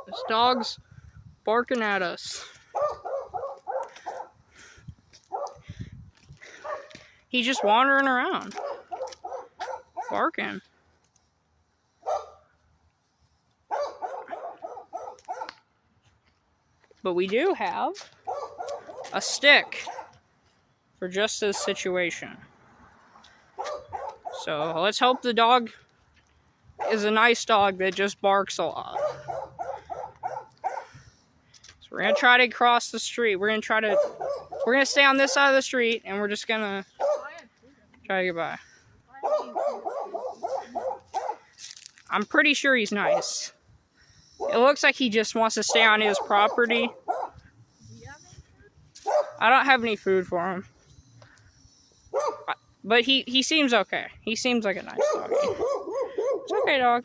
This dog's barking at us. He's just wandering around, barking. But we do have a stick for just this situation. So let's hope the dog is a nice dog that just barks a lot. So we're gonna try to cross the street. We're gonna stay on this side of the street, and we're just gonna try to get by. I'm pretty sure he's nice. It looks like he just wants to stay on his property. I don't have any food for him. But he seems okay. He seems like a nice doggy. It's okay, dog.